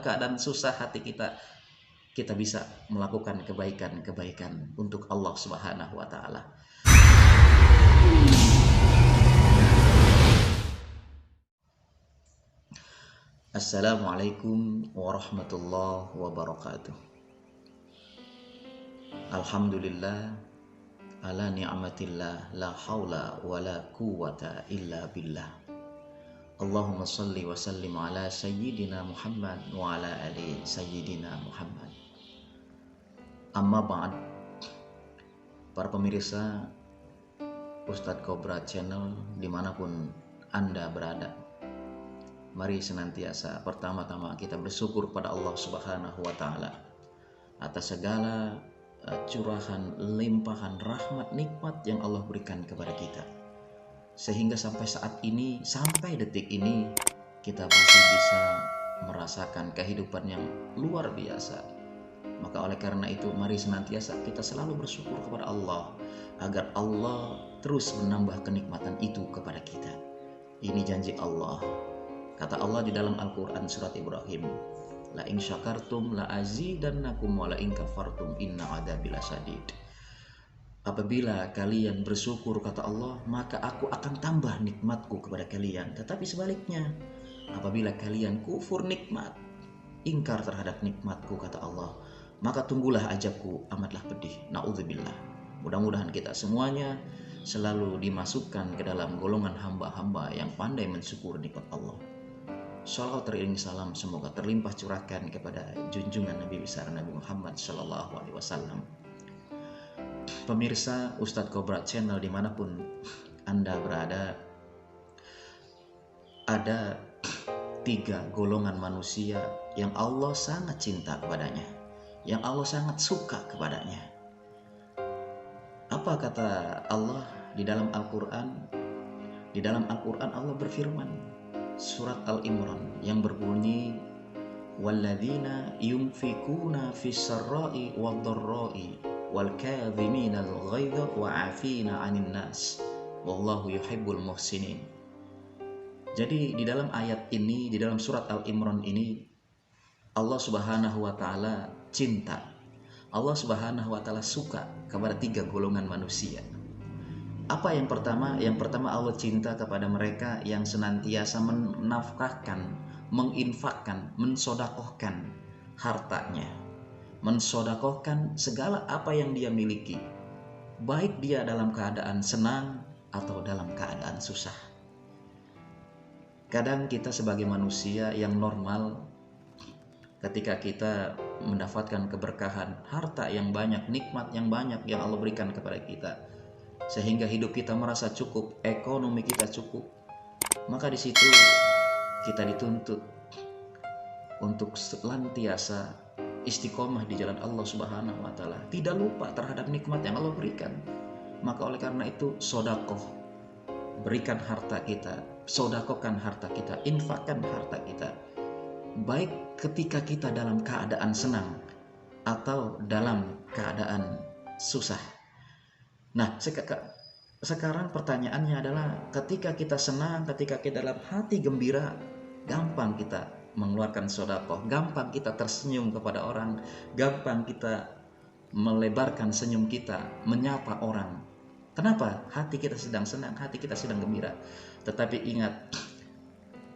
keadaan susah hati kita, kita bisa melakukan kebaikan-kebaikan untuk Allah Subhanahu wa taala. Assalamualaikum warahmatullahi wabarakatuh. Alhamdulillah ala ni'matillah la haula wala quwata illa billah. Allahumma salli wa sallim ala sayyidina Muhammad wa ala ali sayyidina Muhammad. Amma ba'd. Para pemirsa Ustadz Cobra Channel dimanapun Anda berada, mari senantiasa pertama-tama kita bersyukur pada Allah Subhanahu wa taala atas segala curahan, limpahan rahmat, nikmat yang Allah berikan kepada kita, sehingga sampai saat ini, sampai detik ini, kita masih bisa merasakan kehidupan yang luar biasa. Maka oleh karena itu, mari senantiasa kita selalu bersyukur kepada Allah, agar Allah terus menambah kenikmatan itu kepada kita. Ini janji Allah. Kata Allah di dalam Al-Quran surat Ibrahim, la in syakartum la azidannakum wa la in kafartum inna adzabi lasyadid. Apabila kalian bersyukur, kata Allah, maka aku akan tambah nikmatku kepada kalian. Tetapi sebaliknya, apabila kalian kufur nikmat, ingkar terhadap nikmatku, kata Allah, maka tunggulah azabku amatlah pedih. Na'udzubillah. Mudah-mudahan kita semuanya selalu dimasukkan ke dalam golongan hamba-hamba yang pandai mensyukur nikmat Allah. Shalawat teriring salam semoga terlimpah curahkan kepada junjungan Nabi besar Nabi Muhammad Sallallahu Alaihi Wasallam. Pemirsa Ustadz Cobra Channel dimanapun Anda berada, ada 3 golongan manusia yang Allah sangat cinta kepadanya, yang Allah sangat suka kepadanya. Apa kata Allah di dalam Al-Quran? Di dalam Al-Quran Allah berfirman, surat Al-Imran yang berbunyi, walladzina yunfikuna fis-sarra'i wad-dharra'i wal kadhiminal ghaidha wa 'afina 'anil nas wallahu yuhibbul muhsinin. Jadi di dalam ayat ini, di dalam surat Al-Imran ini, Allah Subhanahu wa taala cinta. Allah Subhanahu wa taala suka kepada 3 golongan manusia. Apa yang pertama? Yang pertama, Allah cinta kepada mereka yang senantiasa menafkahkan, menginfakkan, mensodakohkan hartanya, mensodakohkan segala apa yang dia miliki, baik dia dalam keadaan senang atau dalam keadaan susah. Kadang kita sebagai manusia yang normal, ketika kita mendapatkan keberkahan, harta yang banyak, nikmat yang banyak yang Allah berikan kepada kita, sehingga hidup kita merasa cukup, ekonomi kita cukup, maka di situ kita dituntut untuk senantiasa istiqomah di jalan Allah Subhanahu wa taala, tidak lupa terhadap nikmat yang Allah berikan. Maka oleh karena itu, sodakoh, berikan harta kita, sodakohkan harta kita, infakkan harta kita, baik ketika kita dalam keadaan senang atau dalam keadaan susah. Nah, sekarang pertanyaannya adalah, ketika kita senang, ketika kita dalam hati gembira, gampang kita mengeluarkan sedekah, gampang kita tersenyum kepada orang, gampang kita melebarkan senyum kita, menyapa orang. Kenapa? Hati kita sedang senang, hati kita sedang gembira. Tetapi ingat,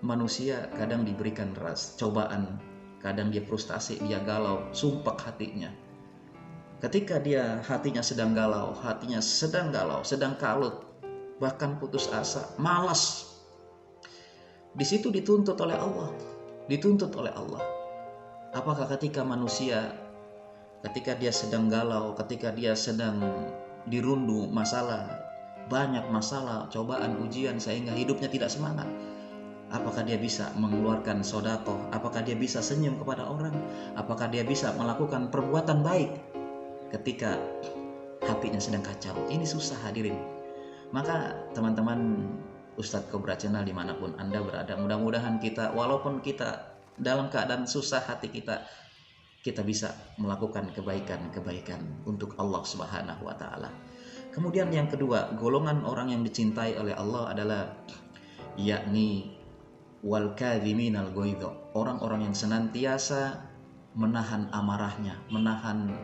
manusia kadang diberikan cobaan, kadang dia frustasi, dia galau, sumpah hatinya. Ketika dia hatinya sedang galau, sedang kalut, bahkan putus asa, malas, di situ dituntut oleh Allah. Apakah ketika manusia, ketika dia sedang galau, ketika dia sedang dirundu masalah, banyak masalah, cobaan, ujian, sehingga hidupnya tidak semangat, apakah dia bisa mengeluarkan sedekah? Apakah dia bisa senyum kepada orang? Apakah dia bisa melakukan perbuatan baik ketika hatinya sedang kacau? Ini susah, hadirin. Maka teman-teman Ustadz Cobra Channel dimanapun Anda berada, mudah-mudahan kita, walaupun kita dalam keadaan susah hati kita bisa melakukan kebaikan-kebaikan untuk Allah Subhanahu wa taala. Kemudian yang kedua, golongan orang yang dicintai oleh Allah adalah yakni wal kadhiminal ghaidha, orang-orang yang senantiasa menahan amarahnya, menahan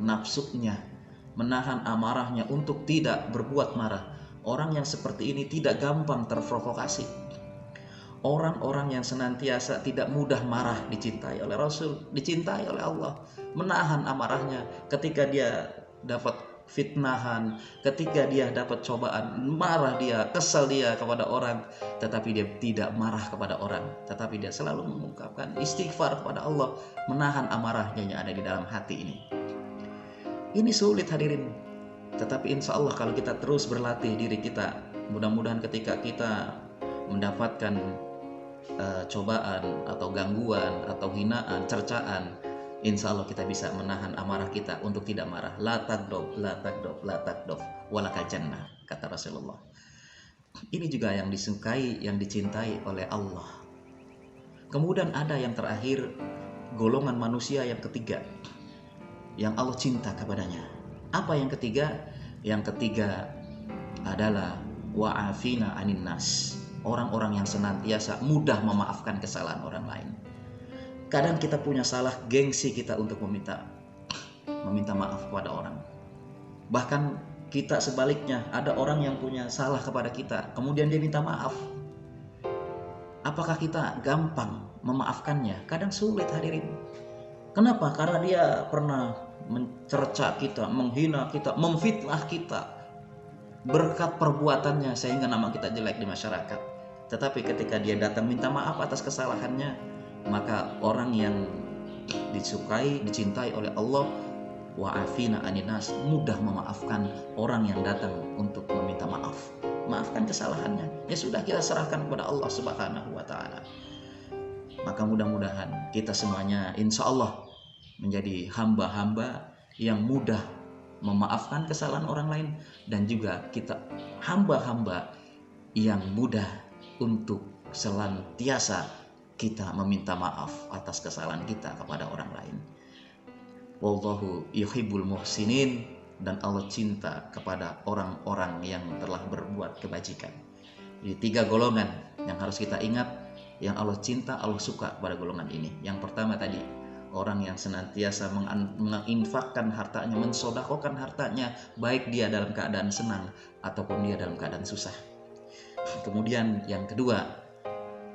nafsunya, menahan amarahnya untuk tidak berbuat marah. Orang yang seperti ini tidak gampang terprovokasi. Orang-orang yang senantiasa tidak mudah marah dicintai oleh Rasul, dicintai oleh Allah. Menahan amarahnya ketika dia dapat fitnahan, ketika dia dapat cobaan, marah dia, kesal dia kepada orang, tetapi dia tidak marah kepada orang, tetapi dia selalu mengungkapkan istighfar kepada Allah, menahan amarahnya yang ada di dalam hati ini. Ini sulit hadirin, tetapi insya Allah kalau kita terus berlatih diri kita, mudah-mudahan ketika kita mendapatkan cobaan atau gangguan atau hinaan, cercaan, insya Allah kita bisa menahan amarah kita untuk tidak marah. La tagdob, la tagdob, la tagdob, walakal jannah, kata Rasulullah. Ini juga yang disukai, yang dicintai oleh Allah. Kemudian ada yang terakhir, golongan manusia yang ketiga, yang Allah cinta kepadanya. Apa yang ketiga? Yang ketiga adalah wa'afina anin nas, orang-orang yang senantiasa mudah memaafkan kesalahan orang lain. Kadang kita punya salah, gengsi kita untuk meminta maaf kepada orang. Bahkan kita sebaliknya, ada orang yang punya salah kepada kita, kemudian dia minta maaf. Apakah kita gampang memaafkannya? Kadang sulit hadirin. Kenapa? Karena dia pernah mencerca kita, menghina kita, memfitnah kita. Berkat perbuatannya sehingga nama kita jelek di masyarakat. Tetapi ketika dia datang minta maaf atas kesalahannya, maka orang yang disukai, dicintai oleh Allah, wa'afina aninas, mudah memaafkan orang yang datang untuk meminta maaf. Maafkan kesalahannya. Ya sudah, kita serahkan kepada Allah Subhanahu wa taala. Maka mudah-mudahan kita semuanya insya Allah menjadi hamba-hamba yang mudah memaafkan kesalahan orang lain, dan juga kita hamba-hamba yang mudah untuk senantiasa kita meminta maaf atas kesalahan kita kepada orang lain. Wallahu yuhibbul muhsinin, dan Allah cinta kepada orang-orang yang telah berbuat kebajikan. Jadi 3 golongan yang harus kita ingat, yang Allah cinta, Allah suka pada golongan ini. Yang pertama tadi, orang yang senantiasa menginfakkan hartanya, mensodakokan hartanya, baik dia dalam keadaan senang ataupun dia dalam keadaan susah. Kemudian yang kedua,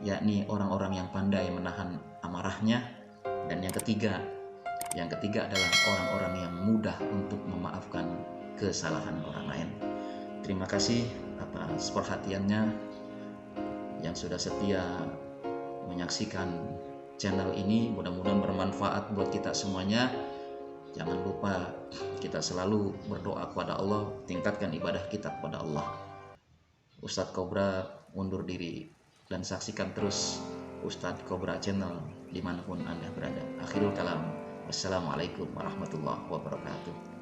yakni orang-orang yang pandai menahan amarahnya. Dan yang ketiga adalah orang-orang yang mudah untuk memaafkan kesalahan orang lain. Terima kasih atas perhatiannya, yang sudah setia menyaksikan channel ini. Mudah-mudahan bermanfaat buat kita semuanya. Jangan lupa kita selalu berdoa kepada Allah, tingkatkan ibadah kita kepada Allah. Ustadz Cobra undur diri, dan saksikan terus Ustadz Cobra Channel dimanapun Anda berada. Akhirul kalam, wassalamualaikum warahmatullahi wabarakatuh.